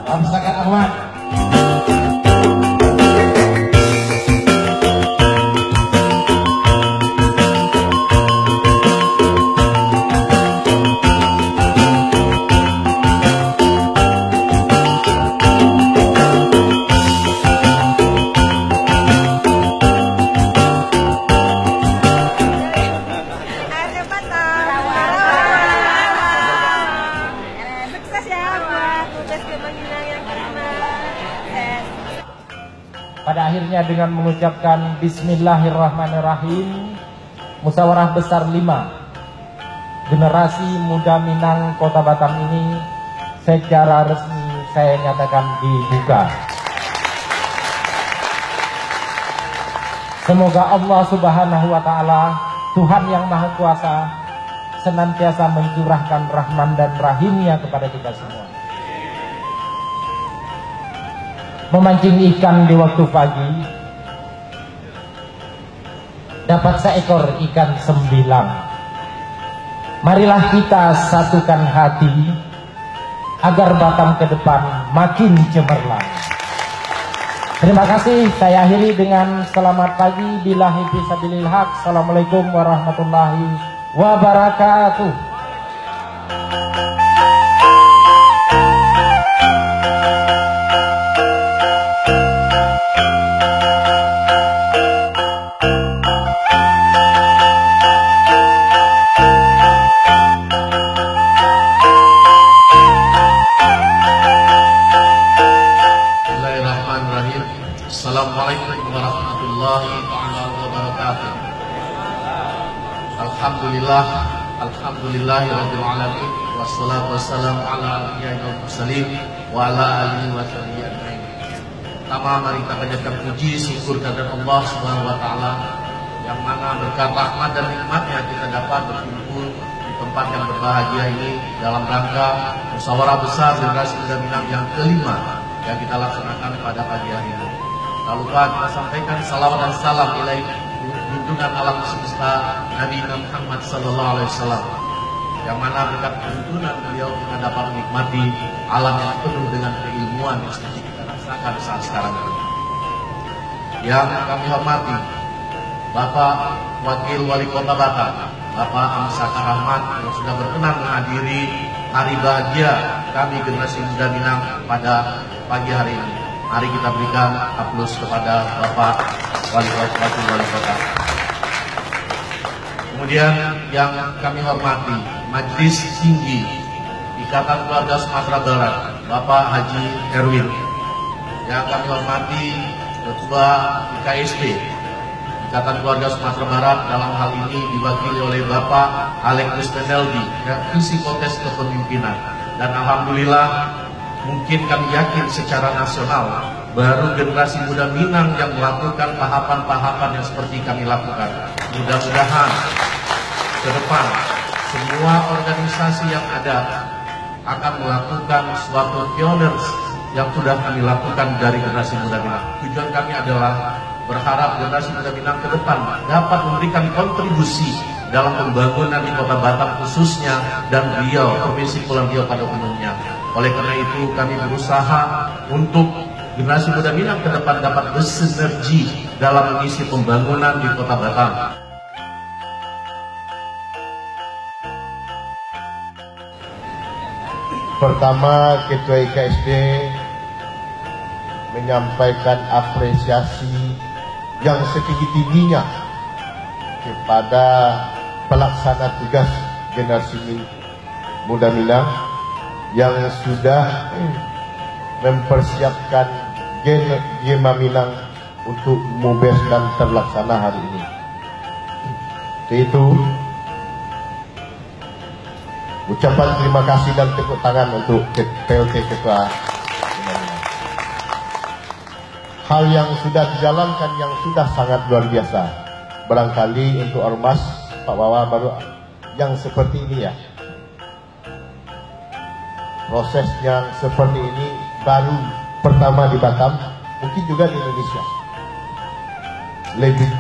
Amsakan Ahmad. Pada akhirnya dengan mengucapkan Bismillahirrahmanirrahim, Musyawarah Besar 5 Generasi Muda Minang Kota Batam ini secara resmi saya nyatakan dibuka. Semoga Allah Subhanahu wa Ta'ala, Tuhan yang Maha Kuasa, senantiasa mencurahkan rahman dan rahimnya kepada kita semua. Memancing ikan di waktu pagi, dapat seekor ikan 9. Marilah kita satukan hati agar Batam ke depan makin cemerlang. Terima kasih, saya akhiri dengan selamat pagi. Billahi fisabilil haq. Assalamualaikum warahmatullahi wabarakatuh. Assalamualaikum warahmatullahi wabarakatuh. Alhamdulillahirabbil alamin, wassalatu wassalamu ala anbiya'il mursalin wa ala alihi wa sahbihi ajmain. Pertama, mari kita panjatkan puji syukur kepada Allah Subhanahu wa taala yang mana berkat rahmat dan nikmatnya kita dapat berkumpul di tempat yang berbahagia ini dalam rangka musyawarah besar generasi muda Minang yang kelima yang kita laksanakan pada pagi hari ini. Tak lupa kita sampaikan salawat dan salam ilahi junjungan alam semesta Nabi Muhammad sallallahu alaihi wasallam, yang mana berkat tuntunan beliau kita dapat menikmati alam yang penuh dengan keilmuan yang seperti kita rasakan saat sekarang ini. Yang kami hormati Bapak Wakil Wali Kota Batam, Bapak Amsakan Ahmad, yang sudah berkenan menghadiri hari bahagia kami generasi muda Minang pada pagi hari ini. Mari kita berikan aplaus kepada Bapak Wali Kota. Kemudian yang kami hormati Majelis Tinggi Ikatan Keluarga Sumatera Barat, Bapak Haji Erwin. Yang kami hormati Ketua IKSP Ikatan Keluarga Sumatera Barat, dalam hal ini diwakili oleh Bapak Alex Kristeneldi, Psikotes Kepemimpinan. Dan alhamdulillah, mungkin kami yakin secara nasional baru generasi muda Minang yang melakukan tahapan-tahapan yang seperti kami lakukan. Mudah-mudahan ke depan semua organisasi yang ada akan melakukan suatu pioners yang sudah kami lakukan dari generasi muda Minang. Tujuan kami adalah berharap generasi muda Minang ke depan dapat memberikan kontribusi dalam pembangunan di Kota Batam khususnya dan Riau, Provinsi Kepulauan Riau pada umumnya. Oleh karena itu kami berusaha untuk generasi muda Minang ke depan dapat bersinergi dalam mengisi pembangunan di Kota Batam. Pertama, Ketua IKSD menyampaikan apresiasi yang setinggi-tingginya kepada pelaksana tugas generasi muda Minang yang sudah mempersiapkan Gema Minang untuk mubes dan terlaksana hari ini. Itu ucapan terima kasih dan tepuk tangan untuk PLT Ketua. Hal yang sudah dijalankan yang sudah sangat luar biasa. Barangkali untuk Ormas Pak Wawa baru yang seperti ini ya. Proses yang seperti ini baru pertama di Batam, mungkin juga di Indonesia. Lebih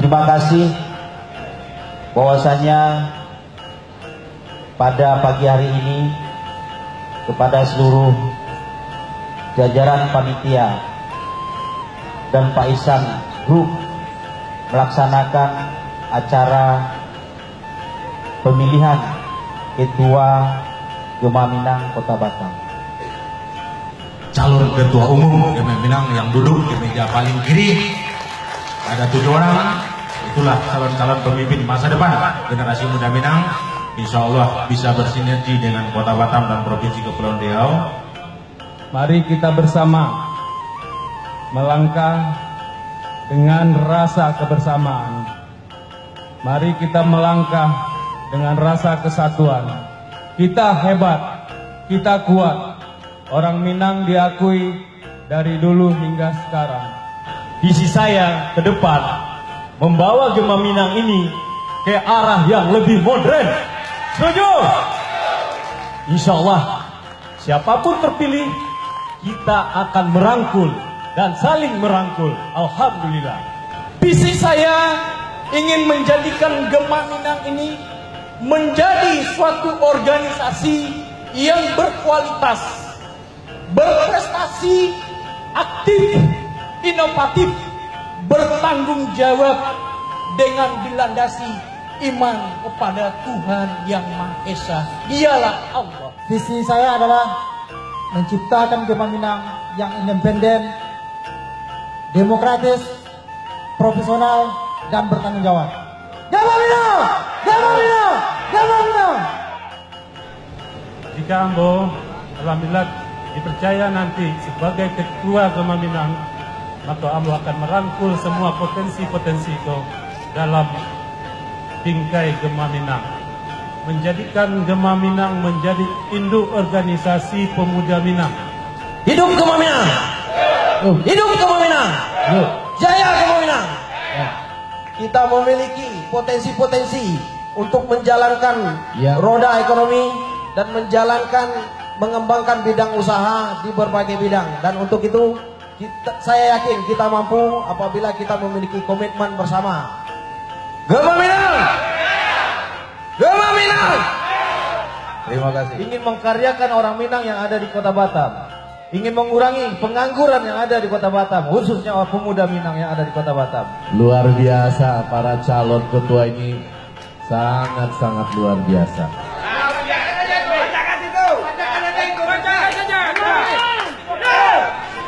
Terima kasih bahwasanya pada pagi hari ini kepada seluruh jajaran panitia dan Pak Isan Group melaksanakan acara pemilihan Ketua Gema Minang Kota Batam. Calon Ketua Umum Gema Minang yang duduk di meja paling kiri ada 7 orang. Itulah calon-calon pemimpin masa depan generasi muda Minang. Insya Allah bisa bersinergi dengan Kota Batam dan Provinsi Kepulauan Riau. Mari kita bersama melangkah dengan rasa kebersamaan. Mari kita melangkah dengan rasa kesatuan. Kita hebat, kita kuat. Orang Minang diakui dari dulu hingga sekarang. Visi saya ke depan membawa Gema Minang ini ke arah yang lebih modern. Setuju? Insya Allah siapapun terpilih, kita akan merangkul dan saling merangkul. Alhamdulillah. Visi saya ingin menjadikan Gema Minang ini menjadi suatu organisasi yang berkualitas, berprestasi, aktif, inovatif, bertanggung jawab dengan dilandasi iman kepada Tuhan Yang Maha Esa. Dialah Allah. Visi saya adalah menciptakan Gema Minang yang independen, demokratis, profesional, dan bertanggung jawab. Gema Minang! Gema Minang! Gema Minang! Jika Ambo alhamdulillah dipercaya nanti sebagai ketua Gema Minang, maka Ambo akan merangkul semua potensi-potensi itu dalam bingkai Gema Minang, menjadikan Gema Minang menjadi induk organisasi pemuda Minang. Hidup Gema Minang! Hidup Gema Minang! Jaya Gema Minang! Kita memiliki potensi-potensi untuk menjalankan roda ekonomi dan mengembangkan bidang usaha di berbagai bidang. Dan untuk itu saya yakin kita mampu apabila kita memiliki komitmen bersama. Gema Minang! Gema Minang! Terima kasih. Ingin mengkaryakan orang Minang yang ada di Kota Batam. Ingin mengurangi pengangguran yang ada di Kota Batam, khususnya pemuda Minang yang ada di Kota Batam. Luar biasa, para calon ketua ini sangat-sangat luar biasa.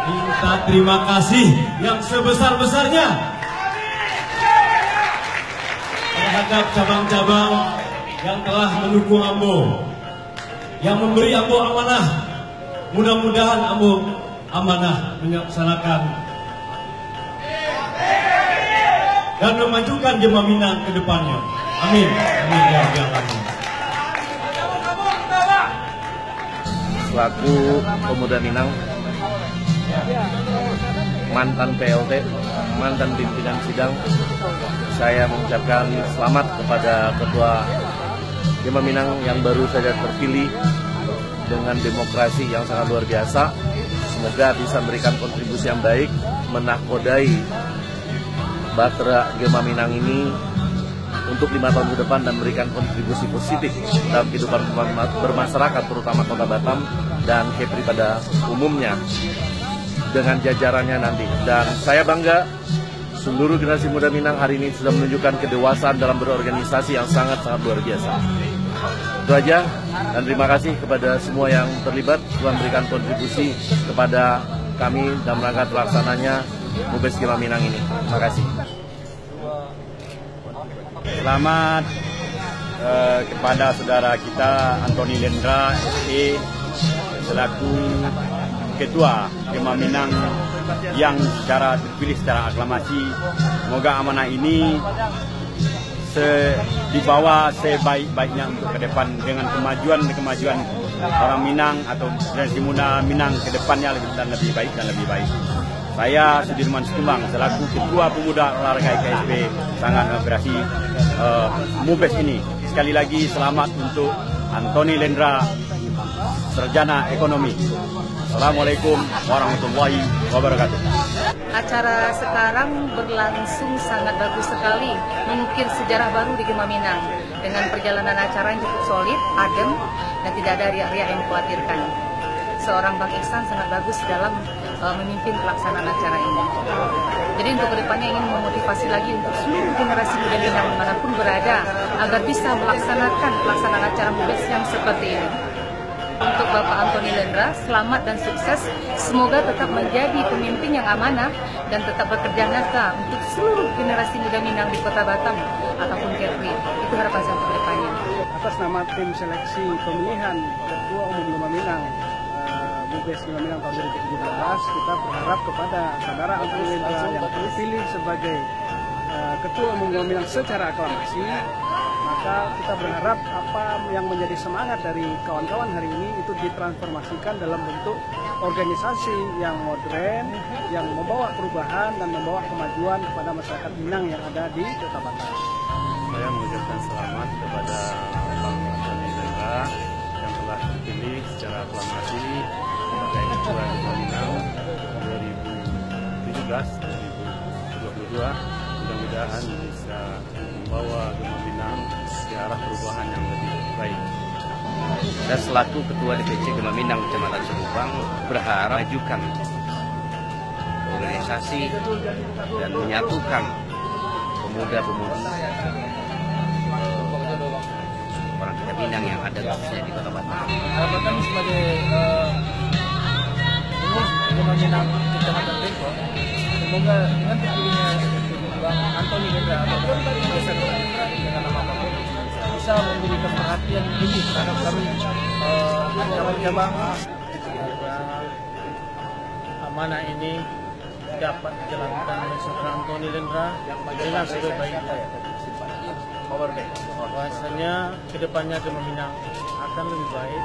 Minta terima kasih yang sebesar-besarnya terhadap cabang-cabang yang telah mendukung Ambo, yang memberi Ambo amanah. Mudah-mudahan Ambo amanah melaksanakan dan memajukan Gema Minang ke depannya. Amin. Amin ya rabbal alamin. Selaku pemuda Minang, mantan PLT, mantan pimpinan sidang, saya mengucapkan selamat kepada Ketua Gema Minang yang baru saja terpilih dengan demokrasi yang sangat luar biasa. Semoga bisa memberikan kontribusi yang baik, menahkodai Batra Gema Minang ini untuk 5 tahun ke depan dan memberikan kontribusi positif dalam kehidupan bermasyarakat, terutama Kota Batam dan Kepri pada umumnya dengan jajarannya nanti. Dan saya bangga seluruh generasi muda Minang hari ini sudah menunjukkan kedewasaan dalam berorganisasi yang sangat-sangat luar biasa. Itu aja, dan terima kasih kepada semua yang terlibat telah memberikan kontribusi kepada kami dalam rangka pelaksananya Mubes Gema Minang ini. Terima kasih. Selamat kepada saudara kita Antoni Lendra SE selaku Ketua Gema Minang yang secara terpilih secara aklamasi. Semoga amanah ini dibawa sebaik-baiknya untuk ke depan dengan kemajuan orang Minang atau generasi muda Minang ke depannya lebih baik dan lebih baik. Saya Sudirman Sekumbang selaku Ketua Pemuda Olahraga KSP sangat mengapresiasi Mubes ini. Sekali lagi selamat untuk Antoni Lendra sarjana ekonomi. Assalamualaikum warahmatullahi wabarakatuh. Acara sekarang berlangsung sangat bagus sekali, mengukir sejarah baru di Gema Minang dengan perjalanan acara yang cukup solid, adem, dan tidak ada riak-riak yang mengkhawatirkan. Seorang Bang Ihsan sangat bagus dalam memimpin pelaksanaan acara ini. Jadi untuk kedepannya ingin memotivasi lagi untuk seluruh generasi muda Minang dimanapun berada agar bisa melaksanakan pelaksanaan acara MUBES yang seperti ini. Untuk Bapak Antoni Lendra, selamat dan sukses. Semoga tetap menjadi pemimpin yang amanah dan tetap bekerja nyata untuk seluruh generasi muda Minang di Kota Batam ataupun Kepri. Itu harapan saya untuk kedepannya. Atas nama tim seleksi pemilihan Ketua Umum Gema Minang MUBES Gema Minang tahun 2017, kita berharap kepada saudara Antoni Lendra yang terpilih sebagai Ketua Umum Gema Minang secara aklamasi. Maka kita berharap apa yang menjadi semangat dari kawan-kawan hari ini itu ditransformasikan dalam bentuk organisasi yang modern, yang membawa perubahan dan membawa kemajuan kepada masyarakat Minang yang ada di Kota Batam. Saya mengucapkan selamat kepada Bang Antoni Lendra yang telah terpilih secara aklamasi sebagai Ketua Gema Minang 2017-2022. Mudah-mudahan bisa membawa Gema Minang ke arah perubahan yang lebih baik. Dan selaku Ketua DPC Gema Minang Kecamatan Serubang berharap majukan organisasi dan menyatukan pemuda-pemudi orang Gema Minang yang ada khususnya di Kota Batam. Harapan kami sebagai pengurus Gema Minang Kecamatan Depok, semoga dengan terpilihnya Bang Antoni Lendra atau dengan nama apapun bisa memberikan perhatian lebih terhadap kami cabang-cabang agar amanah ini dapat dijalankan oleh saudara Antoni Lendra dengan sebaik-baiknya. Bahwasanya kedepannya Gema Minang akan lebih baik.